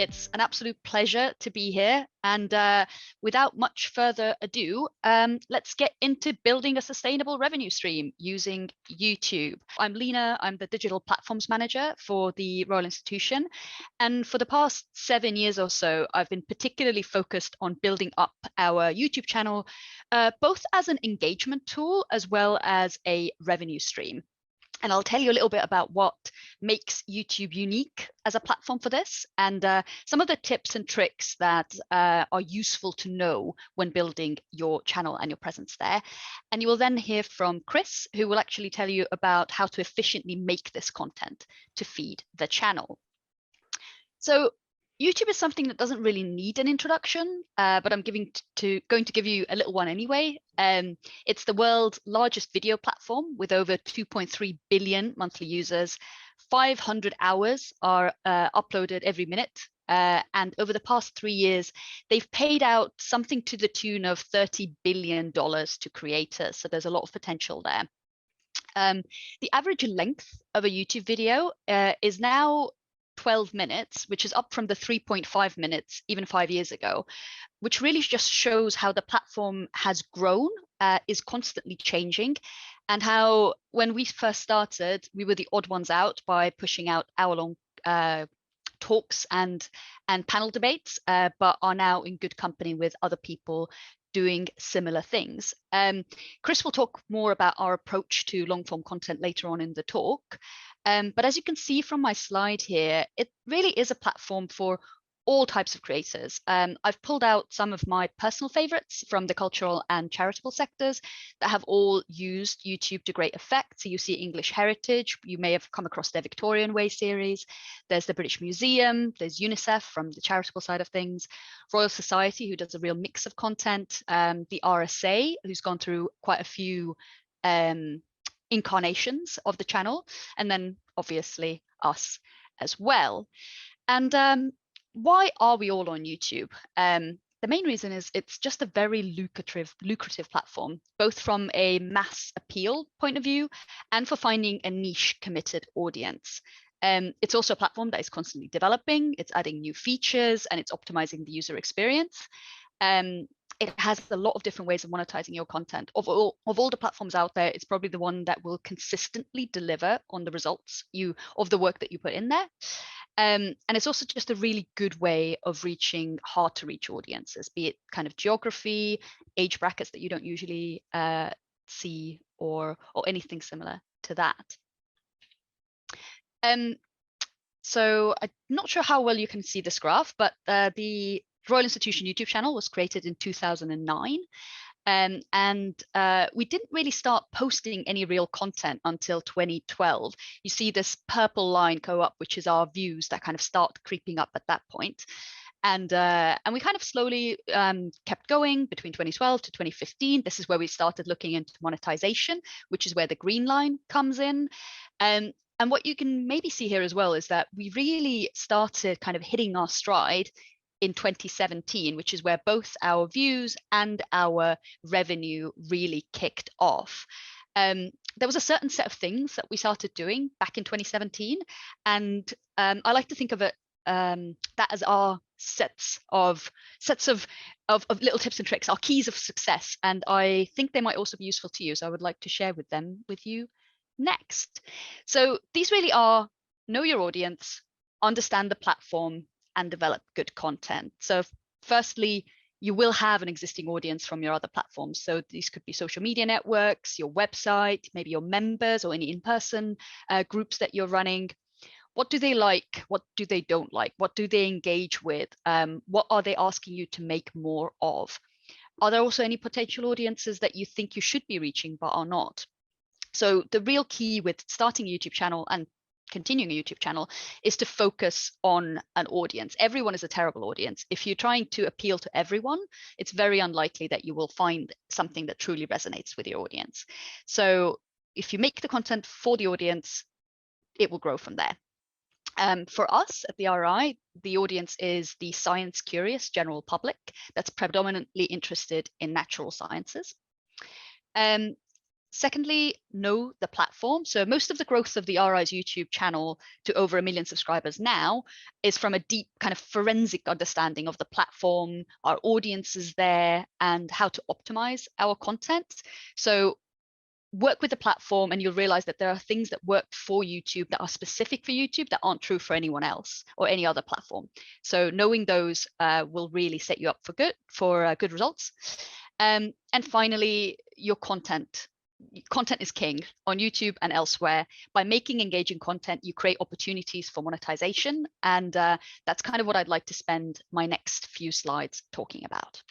It's an absolute pleasure to be here. And without much further ado, let's get into building a sustainable revenue stream using YouTube. I'm Liina. I'm the digital platforms manager for the Royal Institution. And for the past 7 years or so, I've been particularly focused on building up our YouTube channel, both as an engagement tool as well as a revenue stream. And I'll tell you a little bit about what makes YouTube unique as a platform for this, and some of the tips and tricks that are useful to know when building your channel and your presence there. And you will then hear from Chris, who will actually tell you about how to efficiently make this content to feed the channel. So YouTube is something that doesn't really need an introduction, but I'm going to give you a little one anyway. It's the world's largest video platform with over 2.3 billion monthly users. 500 hours are uploaded every minute. And over the past 3 years, they've paid out something to the tune of $30 billion to creators. So there's a lot of potential there. The average length of a YouTube video is now 12 minutes, which is up from the 3.5 minutes even 5 years ago, which really just shows how the platform has grown, is constantly changing, and how when we first started, we were the odd ones out by pushing out hour-long talks and panel debates, but are now in good company with other people doing similar things. Chris will talk more about our approach to long-form content later on in the talk. But as you can see from my slide here, it really is a platform for all types of creators. I've pulled out some of my personal favorites from the cultural and charitable sectors that have all used YouTube to great effect. So you see English Heritage, you may have come across their Victorian Way series. There's the British Museum, there's UNICEF from the charitable side of things, Royal Society, who does a real mix of content, the RSA, who's gone through quite a few incarnations of the channel, and then obviously us as well. And why are we all on YouTube? The main reason is it's just a very lucrative platform, both from a mass appeal point of view and for finding a niche committed audience. It's also a platform that is constantly developing, it's adding new features, and it's optimizing the user experience. It has a lot of different ways of monetizing your content. Of all the platforms out there, it's probably the one that will consistently deliver on the results of the work that you put in there. And it's also just a really good way of reaching hard to reach audiences, be it kind of geography, age brackets that you don't usually see, or anything similar to that. So I'm not sure how well you can see this graph, but the Royal Institution YouTube channel was created in 2009. And we didn't really start posting any real content until 2012. You see this purple line go up, which is our views that kind of start creeping up at that point. And we kind of slowly kept going between 2012 to 2015. This is where we started looking into monetization, which is where the green line comes in. And what you can maybe see here as well is that we really started kind of hitting our stride in 2017, which is where both our views and our revenue really kicked off. There was a certain set of things that we started doing back in 2017, and I like to think of it that as our sets of little tips and tricks, our keys of success, and I think they might also be useful to you. So I would like to share them with you next. So these really are: know your audience, understand the platform, and develop good content. So firstly, you will have an existing audience from your other platforms. So these could be social media networks, your website, maybe your members, or any in-person groups that you're running. What do they like? What do they don't like? What do they engage with? What are they asking you to make more of? Are there also any potential audiences that you think you should be reaching but are not? So the real key with starting a YouTube channel and continuing a YouTube channel is to focus on an audience. Everyone is a terrible audience. If you're trying to appeal to everyone, it's very unlikely that you will find something that truly resonates with your audience. So if you make the content for the audience, it will grow from there. For us at the RI, the audience is the science curious general public that's predominantly interested in natural sciences. Secondly, know the platform. So most of the growth of the RI's YouTube channel to over 1 million subscribers now is from a deep kind of forensic understanding of the platform, our audiences there, and how to optimize our content. So work with the platform and you'll realize that there are things that work for YouTube that are specific for YouTube that aren't true for anyone else or any other platform. So knowing those will really set you up for good results. And finally, your content. Content is king on YouTube and elsewhere. By making engaging content, you create opportunities for monetization. And that's kind of what I'd like to spend my next few slides talking about.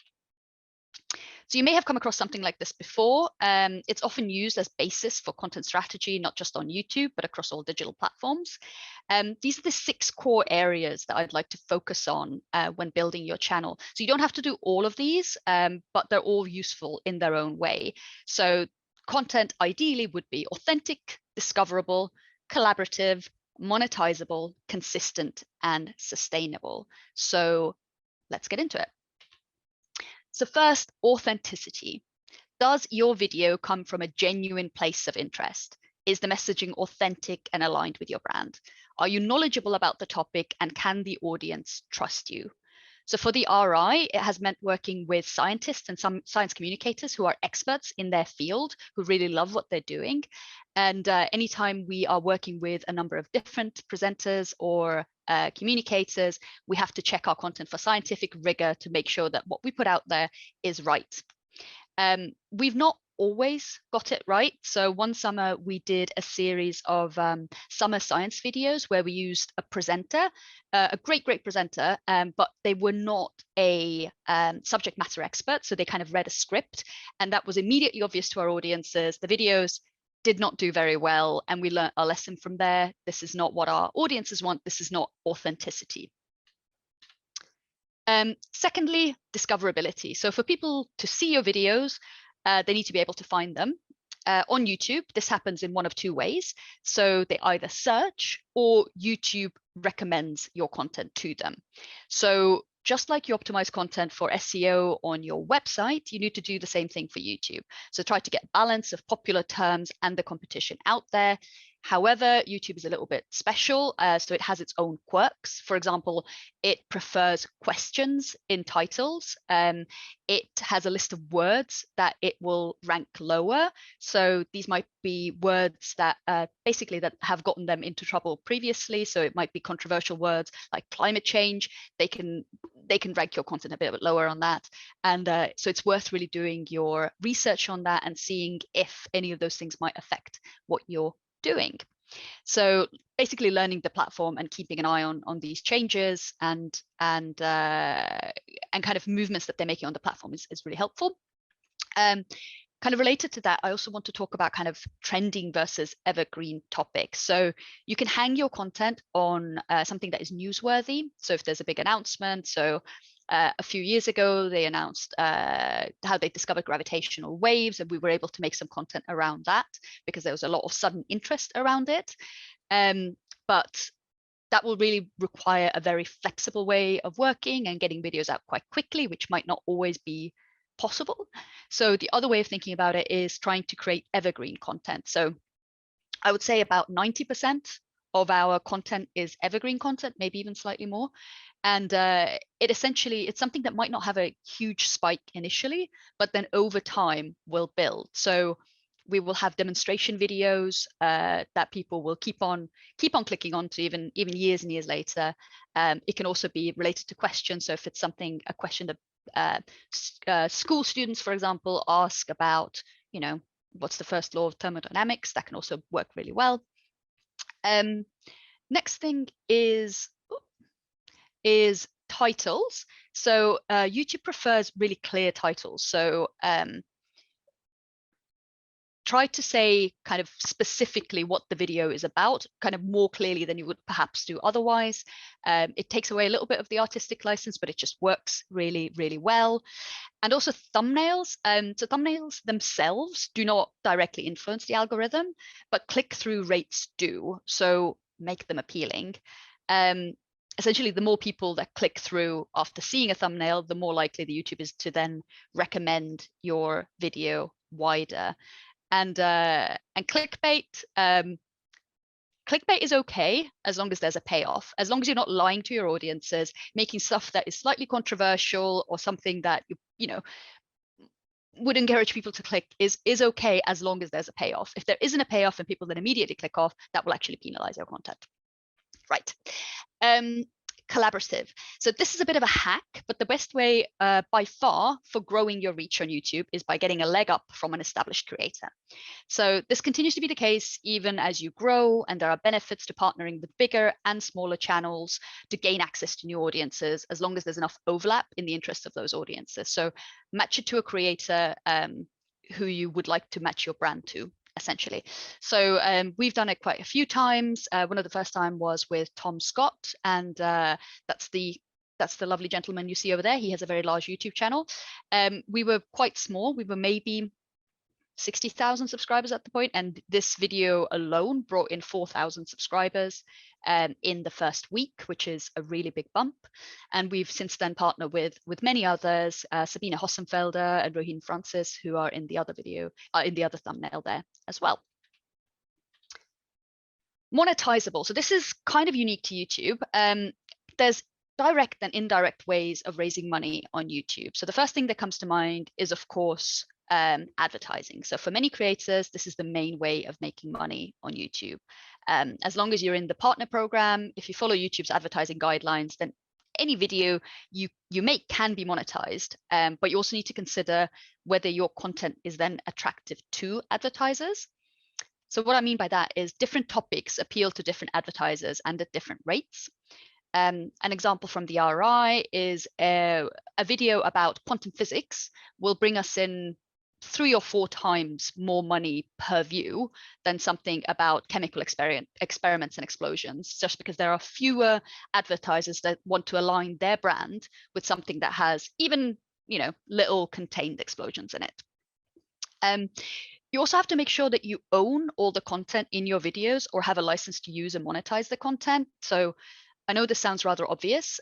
So you may have come across something like this before. It's often used as basis for content strategy, not just on YouTube, but across all digital platforms. These are the 6 core areas that I'd like to focus on when building your channel. So you don't have to do all of these, but they're all useful in their own way. So content ideally would be authentic, discoverable, collaborative, monetizable, consistent, and sustainable. So let's get into it. So first, authenticity. Does your video come from a genuine place of interest? Is the messaging authentic and aligned with your brand? Are you knowledgeable about the topic and can the audience trust you? So for the RI, it has meant working with scientists and some science communicators who are experts in their field, who really love what they're doing. And anytime we are working with a number of different presenters or communicators, we have to check our content for scientific rigor to make sure that what we put out there is right. We've not always got it right. So one summer we did a series of summer science videos where we used a presenter, a great presenter, but they were not a subject matter expert. So they kind of read a script and that was immediately obvious to our audiences. The videos did not do very well and we learned a lesson from there. This is not what our audiences want. This is not authenticity. Secondly, discoverability. So for people to see your videos, they need to be able to find them. On YouTube, this happens in one of 2 ways. So they either search or YouTube recommends your content to them. So just like you optimize content for SEO on your website, you need to do the same thing for YouTube. So try to get balance of popular terms and the competition out there. However, YouTube is a little bit special, so it has its own quirks. For example, it prefers questions in titles. It has a list of words that it will rank lower. So these might be words that basically that have gotten them into trouble previously. So it might be controversial words like climate change. They can rank your content a bit lower on that. And so it's worth really doing your research on that and seeing if any of those things might affect what you're doing. So basically learning the platform and keeping an eye on these changes and kind of movements that they're making on the platform is really helpful. Kind of related to that, I also want to talk about kind of trending versus evergreen topics. So you can hang your content on something that is newsworthy. So if there's a big announcement, so a few years ago, they announced how they discovered gravitational waves, and we were able to make some content around that because there was a lot of sudden interest around it. But that will really require a very flexible way of working and getting videos out quite quickly, which might not always be possible. So the other way of thinking about it is trying to create evergreen content. So I would say about 90% of our content is evergreen content, maybe even slightly more. And it's something that might not have a huge spike initially, but then over time will build. So we will have demonstration videos that people will keep on clicking on to even years and years later. It can also be related to questions. So if it's a question that school students, for example, ask about, what's the first law of thermodynamics, that can also work really well. Next thing is titles. So YouTube prefers really clear titles. So try to say kind of specifically what the video is about, kind of more clearly than you would perhaps do otherwise. It takes away a little bit of the artistic license, but it just works really, really well. And also thumbnails. So thumbnails themselves do not directly influence the algorithm, but click-through rates do. So make them appealing. Essentially, the more people that click through after seeing a thumbnail, the more likely the YouTube is to then recommend your video wider. And clickbait. Clickbait is okay as long as there's a payoff, as long as you're not lying to your audiences, making stuff that is slightly controversial or something that you know would encourage people to click is okay as long as there's a payoff. If there isn't a payoff and people then immediately click off, that will actually penalize your content. Right. Collaborative. So this is a bit of a hack, but the best way by far for growing your reach on YouTube is by getting a leg up from an established creator. So this continues to be the case even as you grow, and there are benefits to partnering with bigger and smaller channels to gain access to new audiences, as long as there's enough overlap in the interests of those audiences. So match it to a creator who you would like to match your brand to, essentially. So we've done it quite a few times. One of the first time was with Tom Scott, and that's the lovely gentleman you see over there. He has a very large YouTube channel. We were quite small. We were maybe 60,000 subscribers at the point, and this video alone brought in 4,000 subscribers in the first week, which is a really big bump. And we've since then partnered with many others, Sabine Hossenfelder and Rohin Francis, who are in the other video, in the other thumbnail there as well. Monetizable. So this is kind of unique to YouTube. There's direct and indirect ways of raising money on YouTube. So the first thing that comes to mind is, of course, advertising. So for many creators, this is the main way of making money on YouTube. As long as you're in the partner program, if you follow YouTube's advertising guidelines, then any video you make can be monetized, but you also need to consider whether your content is then attractive to advertisers. So what I mean by that is different topics appeal to different advertisers and at different rates. An example from the RI is a video about quantum physics will bring us in 3 or 4 times more money per view than something about chemical experiments and explosions, just because there are fewer advertisers that want to align their brand with something that has even, little contained explosions in it. You also have to make sure that you own all the content in your videos or have a license to use and monetize the content. So I know this sounds rather obvious,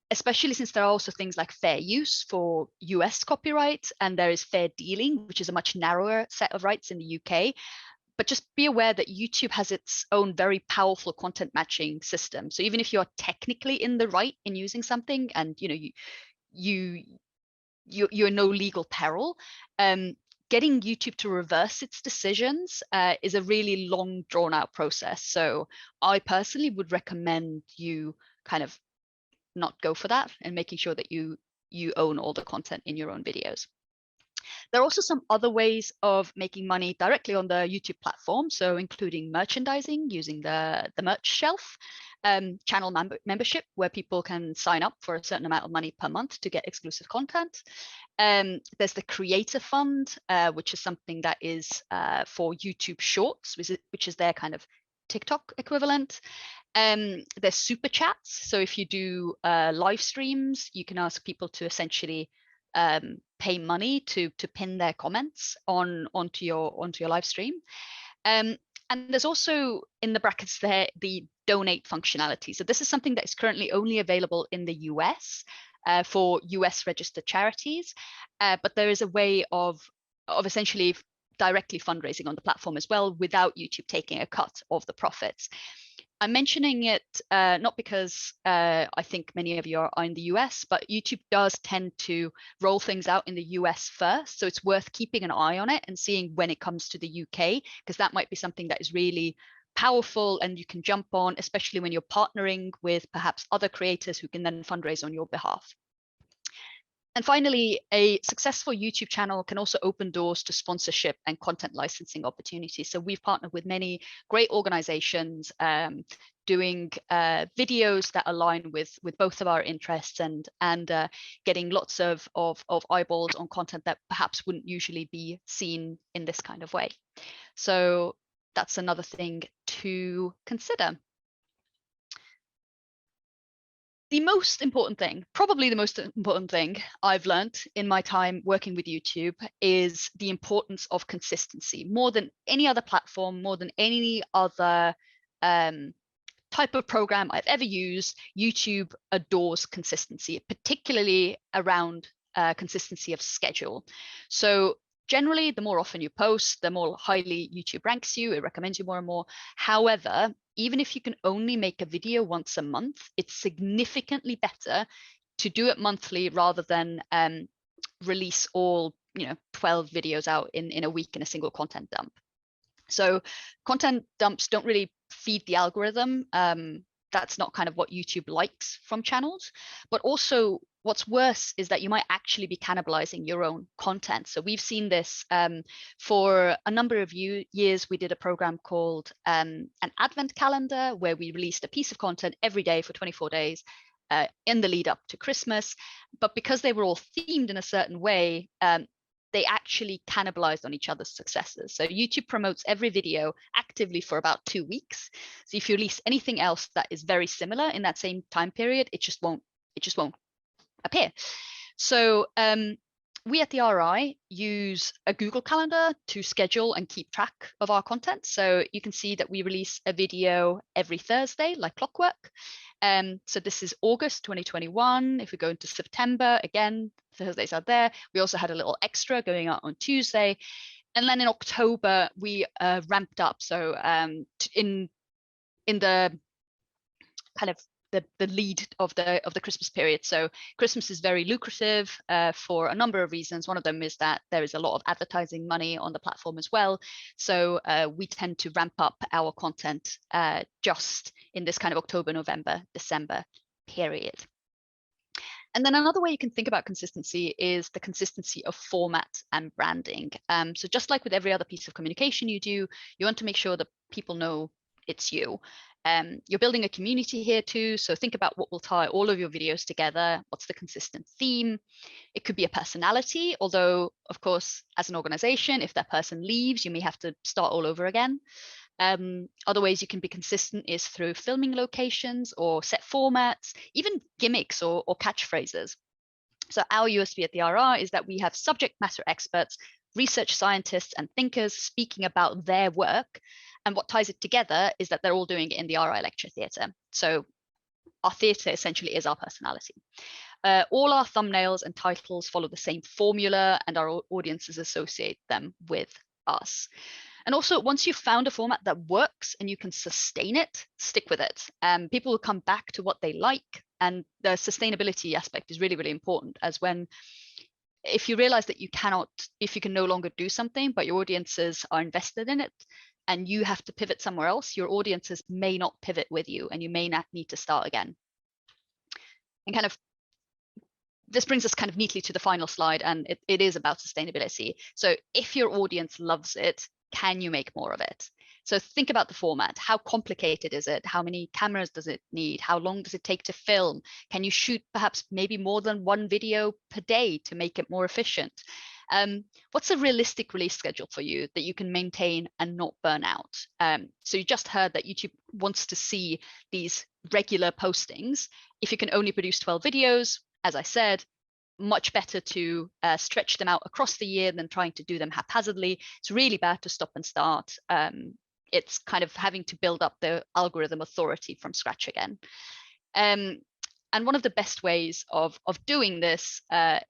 especially since there are also things like fair use for US copyright, and there is fair dealing, which is a much narrower set of rights in the UK. But just be aware that YouTube has its own very powerful content matching system. So even if you are technically in the right in using something, and you're no legal peril, getting YouTube to reverse its decisions is a really long, drawn-out process. So I personally would recommend you kind of not go for that, and making sure that you own all the content in your own videos. There are also some other ways of making money directly on the YouTube platform, so including merchandising using the merch shelf, channel membership, where people can sign up for a certain amount of money per month to get exclusive content. There's the Creator Fund, which is something that is for YouTube Shorts, which is their kind of TikTok equivalent. There's super chats. So if you do live streams, you can ask people to essentially pay money to pin their comments onto your live stream. And there's also in the brackets there the donate functionality. So this is something that is currently only available in the US for US registered charities, but there is a way of essentially directly fundraising on the platform as well without YouTube taking a cut of the profits. I'm mentioning it not because I think many of you are in the US, but YouTube does tend to roll things out in the US first. So it's worth keeping an eye on it and seeing when it comes to the UK, because that might be something that is really powerful and you can jump on, especially when you're partnering with perhaps other creators who can then fundraise on your behalf. And finally, a successful YouTube channel can also open doors to sponsorship and content licensing opportunities. So we've partnered with many great organizations doing videos that align with both of our interests, and getting lots of eyeballs on content that perhaps wouldn't usually be seen in this kind of way. So that's another thing to consider. The most important thing, probably the most important thing I've learned in my time working with YouTube, is the importance of consistency. More than any other platform, more than any other type of program I've ever used, YouTube adores consistency, particularly around consistency of schedule. So generally, the more often you post, the more highly YouTube ranks you, it recommends you more and more. However, even if you can only make a video once a month, it's significantly better to do it monthly rather than release all 12 videos out in a week in a single content dump. So content dumps don't really feed the algorithm. That's not kind of what YouTube likes from channels. But also what's worse is that you might actually be cannibalizing your own content. So we've seen this for a number of years. We did a program called an Advent calendar, where we released a piece of content every day for 24 days in the lead up to Christmas. But because they were all themed in a certain way, they actually cannibalized on each other's successes. So YouTube promotes every video actively for about 2 weeks. So if you release anything else that is very similar in that same time period, it just won't appear. So we at the RI use a Google Calendar to schedule and keep track of our content. So you can see that we release a video every Thursday, like clockwork. So this is August 2021. If we go into September, again, Thursdays are there. We also had a little extra going out on Tuesday. And then in October, we ramped up. So in the kind of the lead of the Christmas period. So Christmas is very lucrative for a number of reasons. One of them is that there is a lot of advertising money on the platform as well. So we tend to ramp up our content just in this kind of October, November, December period. And then another way you can think about consistency is the consistency of format and branding. So just like with every other piece of communication you do, you want to make sure that people know it's you. You're building a community here too, so think about what will tie all of your videos together. What's the consistent theme? It could be a personality, although of course, as an organization, if that person leaves, you may have to start all over again. Other ways you can be consistent is through filming locations or set formats, even gimmicks or catchphrases. So our USP at the RR is that we have subject matter experts, research scientists and thinkers speaking about their work. And what ties it together is that they're all doing it in the RI Lecture Theatre. So our theatre essentially is our personality. All our thumbnails and titles follow the same formula, and our audiences associate them with us. And also, once you've found a format that works and you can sustain it, stick with it. People will come back to what they like. And the sustainability aspect is really, really important, as if you realize that if you can no longer do something, but your audiences are invested in it, and you have to pivot somewhere else, your audiences may not pivot with you, and you may not need to start again. And this brings us kind of neatly to the final slide, and it is about sustainability. So if your audience loves it, can you make more of it? So think about the format. How complicated is it? How many cameras does it need? How long does it take to film? Can you shoot perhaps maybe more than one video per day to make it more efficient? What's a realistic release schedule for you that you can maintain and not burn out? So you just heard that YouTube wants to see these regular postings. If you can only produce 12 videos, as I said, much better to stretch them out across the year than trying to do them haphazardly. It's really bad to stop and start. It's kind of having to build up the algorithm authority from scratch again. And one of the best ways of doing this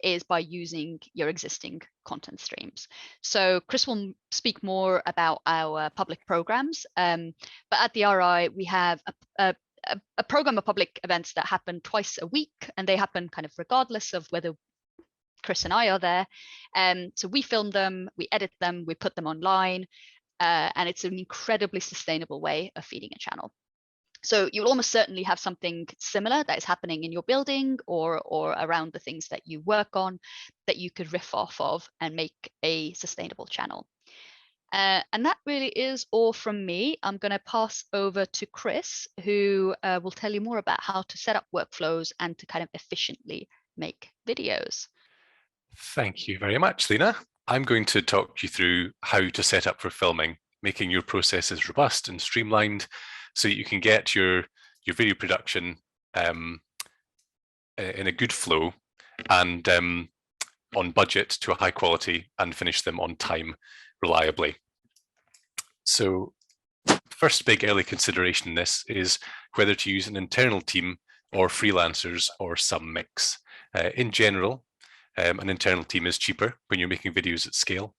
is by using your existing content streams. So Chris will speak more about our public programs, but at the RI, we have a program of public events that happen twice a week, and they happen kind of regardless of whether Chris and I are there. So we film them, we edit them, we put them online, and it's an incredibly sustainable way of feeding a channel. So you'll almost certainly have something similar that is happening in your building or around the things that you work on that you could riff off of and make a sustainable channel. And that really is all from me. I'm going to pass over to Chris, who will tell you more about how to set up workflows and to kind of efficiently make videos. Thank you very much, Liina. I'm going to talk you through how to set up for filming, making your processes robust and streamlined so that you can get your video production in a good flow and on budget to a high quality and finish them on time reliably. So first big early consideration in this is whether to use an internal team or freelancers or some mix. In general, an internal team is cheaper when you're making videos at scale.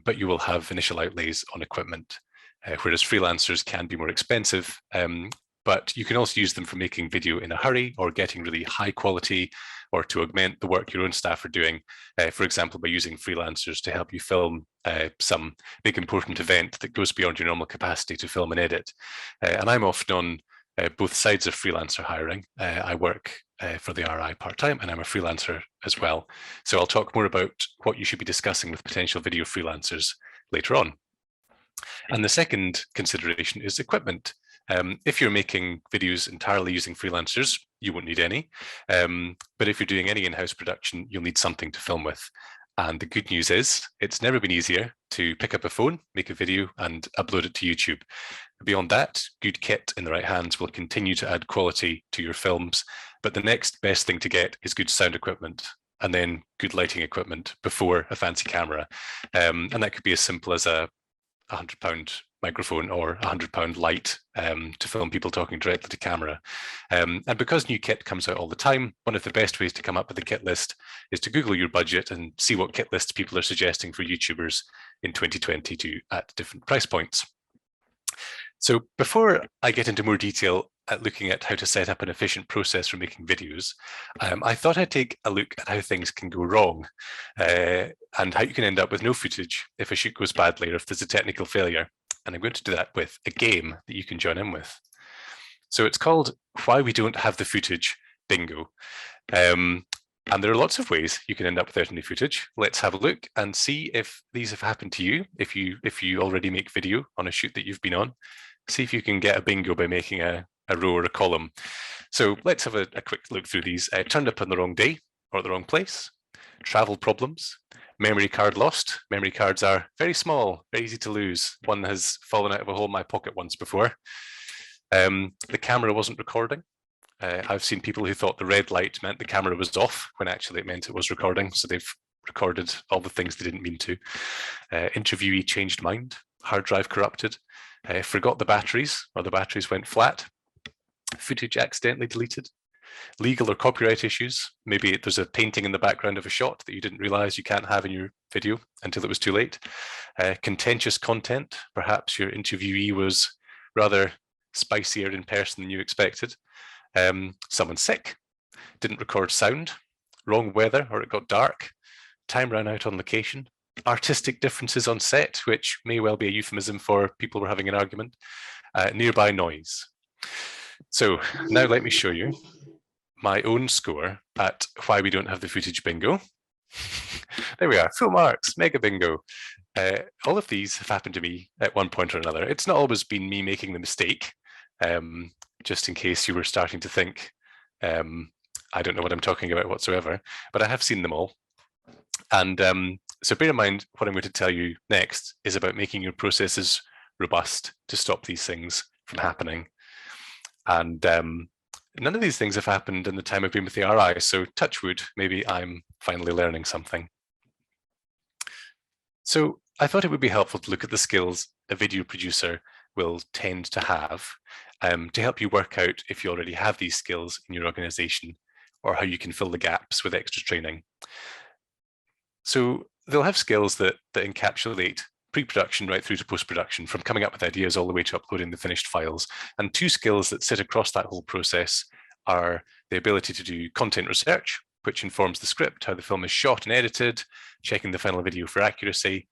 but you will have initial outlays on equipment, whereas freelancers can be more expensive, but you can also use them for making video in a hurry or getting really high quality, or to augment the work your own staff are doing, for example, by using freelancers to help you film some big important event that goes beyond your normal capacity to film and edit. And I'm often on both sides of freelancer hiring. I work for the RI part-time, and I'm a freelancer as well. So I'll talk more about what you should be discussing with potential video freelancers later on. And the second consideration is equipment. If you're making videos entirely using freelancers, you won't need any. But if you're doing any in-house production, you'll need something to film with. And the good news is it's never been easier to pick up a phone, make a video, and upload it to YouTube. Beyond that, good kit in the right hands will continue to add quality to your films. But the next best thing to get is good sound equipment, and then good lighting equipment before a fancy camera. And that could be as simple as a £100 microphone or £100 light to film people talking directly to camera. And because new kit comes out all the time, one of the best ways to come up with a kit list is to Google your budget and see what kit lists people are suggesting for YouTubers in 2022 at different price points. So before I get into more detail at looking at how to set up an efficient process for making videos, I thought I'd take a look at how things can go wrong and how you can end up with no footage if a shoot goes badly or if there's a technical failure. And I'm going to do that with a game that you can join in with. So it's called Why We Don't Have the Footage Bingo. And there are lots of ways you can end up without any footage. Let's have a look and see if these have happened to you, if you already make video on a shoot that you've been on. See if you can get a bingo by making a row or a column. So let's have a quick look through these. Turned up on the wrong day or at the wrong place, travel problems, memory card lost. Memory cards are very small, very easy to lose. One has fallen out of a hole in my pocket once before. The camera wasn't recording. I've seen people who thought the red light meant the camera was off when actually it meant it was recording. So they've recorded all the things they didn't mean to. Interviewee changed mind, hard drive corrupted, forgot the batteries or the batteries went flat, footage accidentally deleted, legal or copyright issues. Maybe there's a painting in the background of a shot that you didn't realize you can't have in your video until it was too late. Contentious content. Perhaps your interviewee was rather spicier in person than you expected. Someone sick, didn't record sound, wrong weather or it got dark, time ran out on location, artistic differences on set, which may well be a euphemism for people were having an argument, nearby noise. So now let me show you my own score at Why We Don't Have the Footage Bingo. There we are, full marks, mega bingo. All of these have happened to me at one point or another. It's not always been me making the mistake, just in case you were starting to think, I don't know what I'm talking about whatsoever, but I have seen them all. And so bear in mind, what I'm going to tell you next is about making your processes robust to stop these things from happening. And none of these things have happened in the time I've been with the RI, so touch wood, maybe I'm finally learning something. So I thought it would be helpful to look at the skills a video producer will tend to have to help you work out if you already have these skills in your organization or how you can fill the gaps with extra training. So they'll have skills that encapsulate pre-production right through to post-production, from coming up with ideas all the way to uploading the finished files. And two skills that sit across that whole process are the ability to do content research, which informs the script, how the film is shot and edited, checking the final video for accuracy.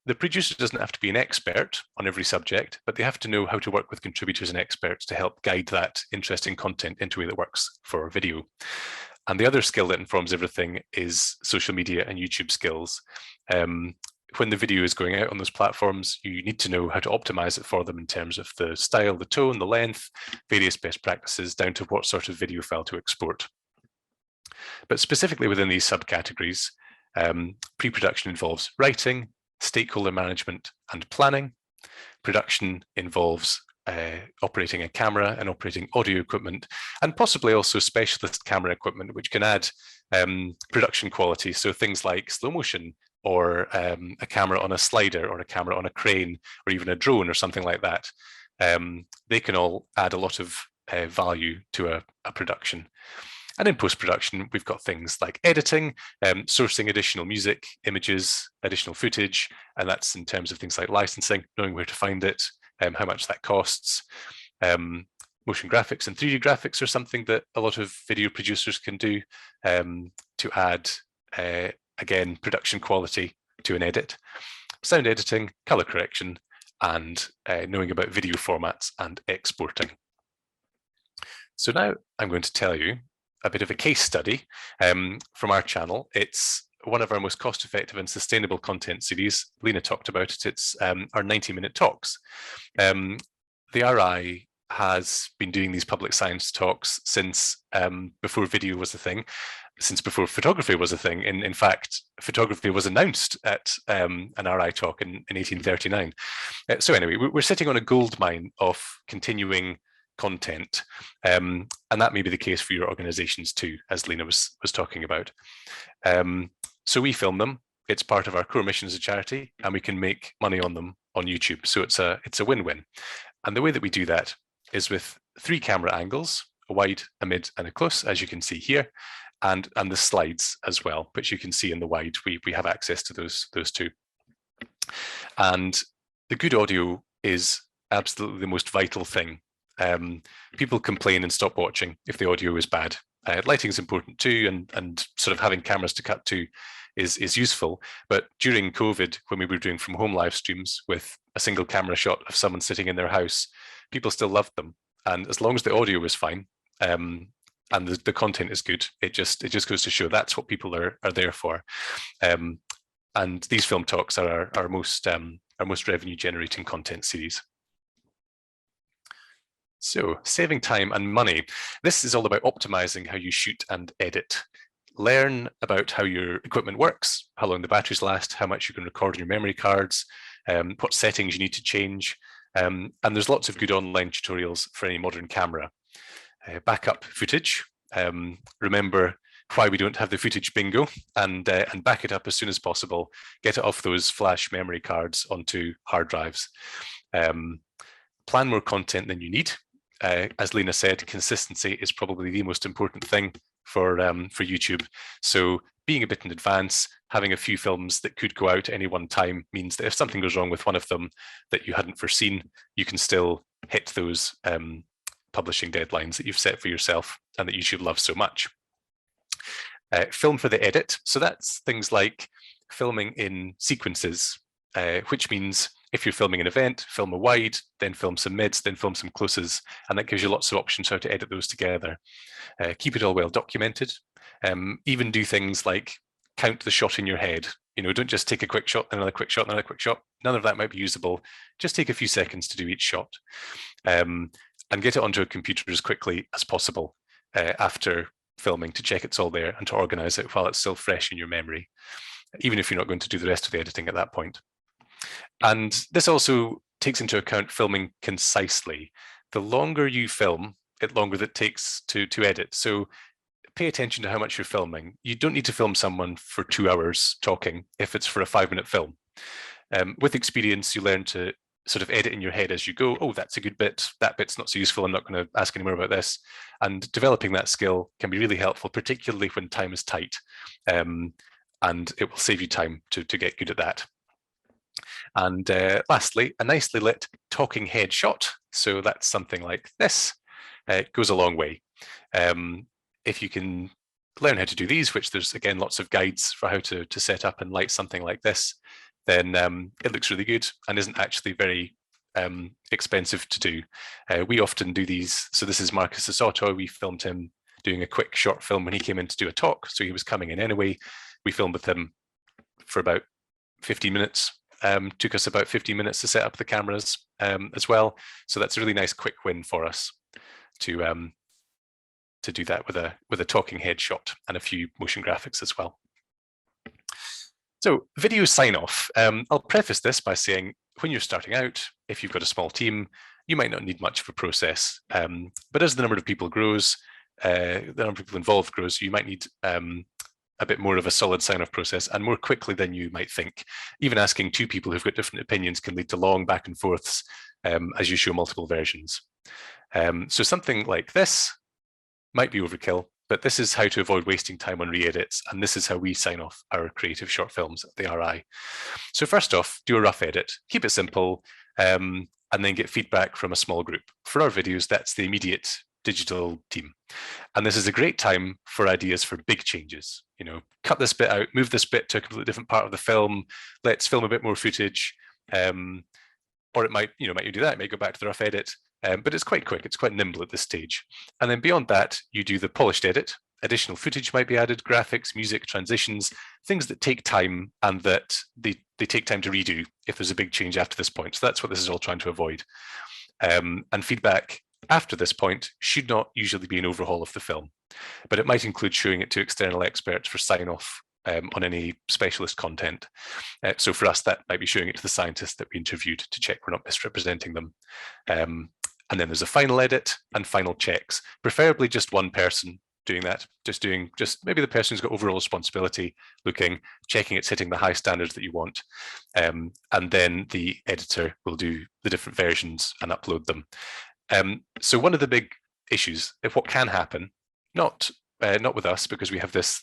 The producer doesn't have to be an expert on every subject, but they have to know how to work with contributors and experts to help guide that interesting content into a way that works for video. And the other skill that informs everything is social media and YouTube skills. When the video is going out on those platforms, you need to know how to optimize it for them in terms of the style, the tone, the length, various best practices, down to what sort of video file to export. But specifically within these subcategories, pre-production involves writing, stakeholder management, and planning. Production involves operating a camera and operating audio equipment, and possibly also specialist camera equipment, which can add production quality. So things like slow motion, or a camera on a slider, or a camera on a crane, or even a drone or something like that. They can all add a lot of value to a production. And in post-production, we've got things like editing, sourcing additional music, images, additional footage, and that's in terms of things like licensing, knowing where to find it, how much that costs. Motion graphics and 3D graphics are something that a lot of video producers can do to add, again, production quality to an edit. Sound editing, color correction, and knowing about video formats and exporting. So now I'm going to tell you a bit of a case study from our channel. It's one of our most cost-effective and sustainable content series. Liina talked about it. It's our 90-minute talks. The RI has been doing these public science talks since before video was a thing, since before photography was a thing. In fact, photography was announced at an RI talk in 1839. So anyway, we're sitting on a gold mine of continuing content, and that may be the case for your organizations too, as Liina was talking about. So we film them. It's part of our core mission as a charity, and we can make money on them on YouTube. So it's a win-win. And the way that we do that is with 3 camera angles, a wide, a mid, and a close, as you can see here, and the slides as well, which you can see in the wide. We have access to those 2. And the good audio is absolutely the most vital thing. People complain and stop watching if the audio is bad. Lighting is important too, and sort of having cameras to cut to is useful. But during COVID, when we were doing from home live streams with a single camera shot of someone sitting in their house, people still loved them. And as long as the audio is fine and the content is good, it just goes to show that's what people are there for. And these film talks are our most revenue generating content series. So saving time and money. This is all about optimizing how you shoot and edit. Learn about how your equipment works, how long the batteries last, how much you can record on your memory cards, what settings you need to change. And there's lots of good online tutorials for any modern camera. Backup footage. Remember why we don't have the footage bingo, and back it up as soon as possible. Get it off those flash memory cards onto hard drives. Plan more content than you need. As Liina said, consistency is probably the most important thing for YouTube. So being a bit in advance, having a few films that could go out at any one time means that if something goes wrong with one of them that you hadn't foreseen, you can still hit those publishing deadlines that you've set for yourself and that YouTube loves so much. Film for the edit. So that's things like filming in sequences, which means if you're filming an event, film a wide, then film some mids, then film some closes, and that gives you lots of options how to edit those together. Keep it all well documented. Even do things like count the shot in your head. You know, don't just take a quick shot, then another quick shot, another quick shot. None of that might be usable. Just take a few seconds to do each shot, and get it onto a computer as quickly as possible after filming to check it's all there and to organize it while it's still fresh in your memory, even if you're not going to do the rest of the editing at that point. And this also takes into account filming concisely. The longer you film, the longer that takes to edit. So pay attention to how much you're filming. You don't need to film someone for 2 hours talking if it's for a 5-minute film. With experience, you learn to sort of edit in your head as you go. Oh, that's a good bit. That bit's not so useful. I'm not going to ask any more about this. And developing that skill can be really helpful, particularly when time is tight. And it will save you time to get good at that. And lastly, a nicely lit talking head shot. So that's something like this. It goes a long way. If you can learn how to do these, which there's again lots of guides for how to set up and light something like this, then it looks really good and isn't actually very expensive to do. We often do these. So this is Marcus Asotto. We filmed him doing a quick short film when he came in to do a talk. So he was coming in anyway. We filmed with him for about 15 minutes. Took us about 15 minutes to set up the cameras as well. So that's a really nice quick win for us to do that with a talking head shot and a few motion graphics as well. So video sign off. I'll preface this by saying when you're starting out, if you've got a small team, you might not need much of a process. But as the number of people grows, the number of people involved grows, you might need a bit more of a solid sign-off process and more quickly than you might think. Even asking 2 people who've got different opinions can lead to long back and forths as you show multiple versions. So something like this might be overkill, but this is how to avoid wasting time on re-edits, and this is how we sign off our creative short films at the RI. So first off, do a rough edit, keep it simple, and then get feedback from a small group. For our videos, that's the immediate digital team. And this is a great time for ideas for big changes. You know, cut this bit out, move this bit to a completely different part of the film, let's film a bit more footage, or it might you do that, it might go back to the rough edit, but it's quite quick, it's quite nimble at this stage. And then beyond that, you do the polished edit. Additional footage might be added, graphics, music, transitions, things that take time and that they take time to redo if there's a big change after this point. So that's what this is all trying to avoid. And feedback after this point should not usually be an overhaul of the film, but it might include showing it to external experts for sign-off on any specialist content. So for us, that might be showing it to the scientists that we interviewed to check we're not misrepresenting them. And then there's a final edit and final checks, preferably just one person doing that, just maybe the person who's got overall responsibility, looking, checking it's hitting the high standards that you want. And then the editor will do the different versions and upload them. So one of the big issues, if what can happen, not with us because we have this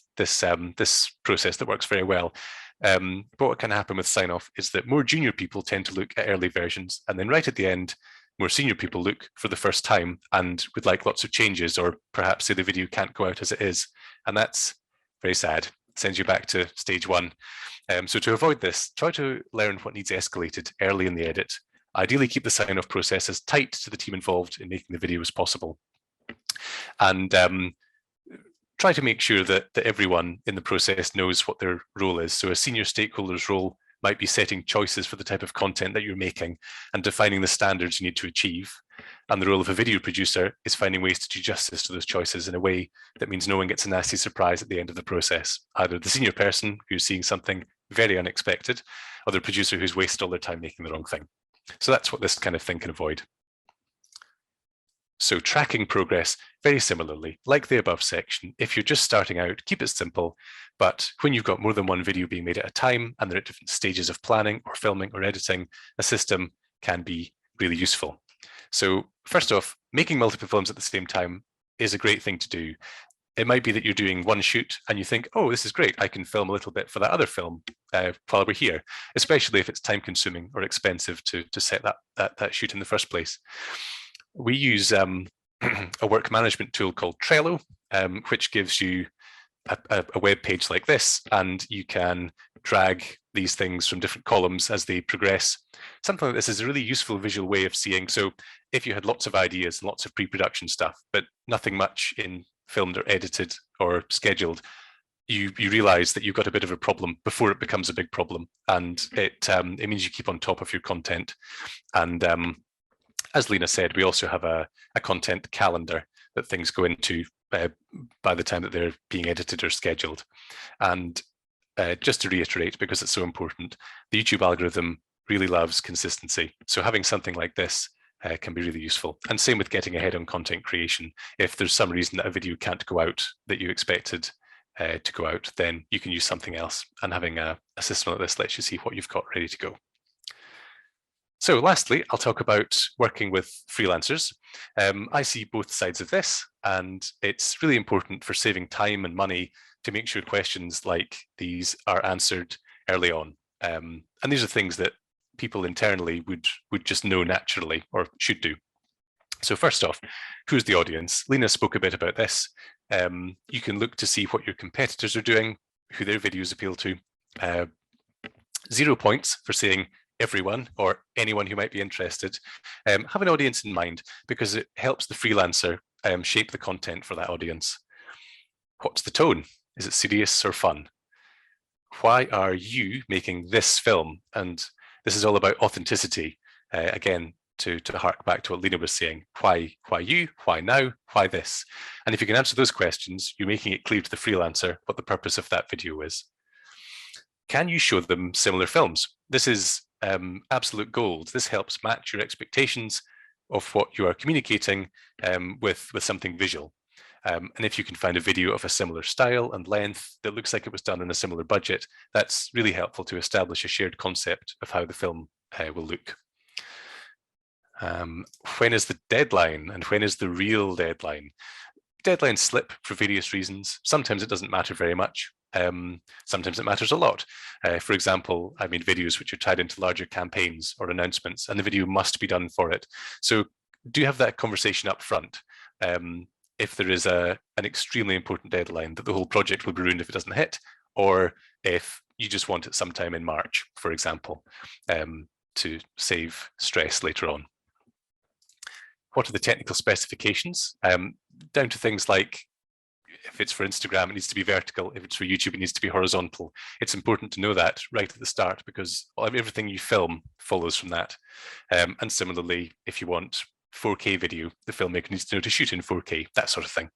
process that works very well, but what can happen with sign off is that more junior people tend to look at early versions, and then right at the end, more senior people look for the first time and would like lots of changes, or perhaps say the video can't go out as it is, and that's very sad. It sends you back to stage one. So to avoid this, try to learn what needs escalated early in the edit. Ideally, keep the sign-off process as tight to the team involved in making the video as possible. And try to make sure that everyone in the process knows what their role is. So a senior stakeholder's role might be setting choices for the type of content that you're making and defining the standards you need to achieve. And the role of a video producer is finding ways to do justice to those choices in a way that means no one gets a nasty surprise at the end of the process. Either the senior person who's seeing something very unexpected, or the producer who's wasted all their time making the wrong thing. So that's what this kind of thing can avoid. So tracking progress, very similarly, like the above section, if you're just starting out, keep it simple, but when you've got more than one video being made at a time and they're at different stages of planning or filming or editing, a system can be really useful. So first off, making multiple films at the same time is a great thing to do. It might be that you're doing one shoot and you think, oh, this is great, I can film a little bit for that other film while we're here, especially if it's time consuming or expensive to set that shoot in the first place. We use a work management tool called Trello, which gives you a web page like this, and you can drag these things from different columns as they progress. Something like this is a really useful visual way of seeing. So if you had lots of ideas and lots of pre-production stuff, but nothing much in filmed or edited or scheduled, you realize that you've got a bit of a problem before it becomes a big problem. And it means you keep on top of your content. And as Liina said, we also have a content calendar that things go into by the time that they're being edited or scheduled. And just to reiterate, because it's so important, the YouTube algorithm really loves consistency. So having something like this can be really useful. And same with getting ahead on content creation. If there's some reason that a video can't go out that you expected to go out, then you can use something else. And having a system like this lets you see what you've got ready to go. So lastly, I'll talk about working with freelancers. I see both sides of this, and it's really important for saving time and money to make sure questions like these are answered early on. And these are things that people internally would just know naturally or should do. So first off, who's the audience? Liina spoke a bit about this. You can look to see what your competitors are doing, who their videos appeal to. 0 points for saying everyone or anyone who might be interested. Have an audience in mind because it helps the freelancer shape the content for that audience. What's the tone? Is it serious or fun? Why are you making this film? And this is all about authenticity. Again, to hark back to what Liina was saying, why you, why now, why this? And if you can answer those questions, you're making it clear to the freelancer what the purpose of that video is. Can you show them similar films? This is absolute gold. This helps match your expectations of what you are communicating with something visual. And if you can find a video of a similar style and length that looks like it was done in a similar budget, that's really helpful to establish a shared concept of how the film will look. When is the deadline and when is the real deadline? Deadlines slip for various reasons. Sometimes it doesn't matter very much. Sometimes it matters a lot. For example, I made videos which are tied into larger campaigns or announcements, and the video must be done for it. So do have that conversation up front. If there is an extremely important deadline that the whole project will be ruined if it doesn't hit, or if you just want it sometime in March, for example, to save stress later on. What are the technical specifications? Down to things like, if it's for Instagram, it needs to be vertical. If it's for YouTube, it needs to be horizontal. It's important to know that right at the start, because everything you film follows from that. And similarly, if you want 4K video, the filmmaker needs to know to shoot in 4K, that sort of thing.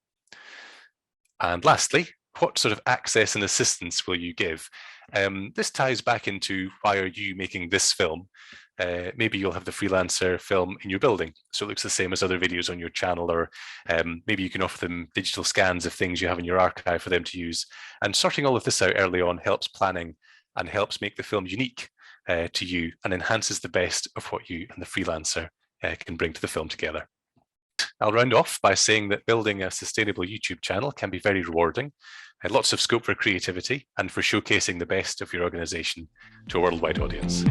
And lastly, what sort of access and assistance will you give? This ties back into, why are you making this film? Maybe you'll have the freelancer film in your building, so it looks the same as other videos on your channel, or maybe you can offer them digital scans of things you have in your archive for them to use. And sorting all of this out early on helps planning and helps make the film unique to you, and enhances the best of what you and the freelancer can bring to the film together. I'll round off by saying that building a sustainable YouTube channel can be very rewarding, lots of scope for creativity and for showcasing the best of your organization to a worldwide audience.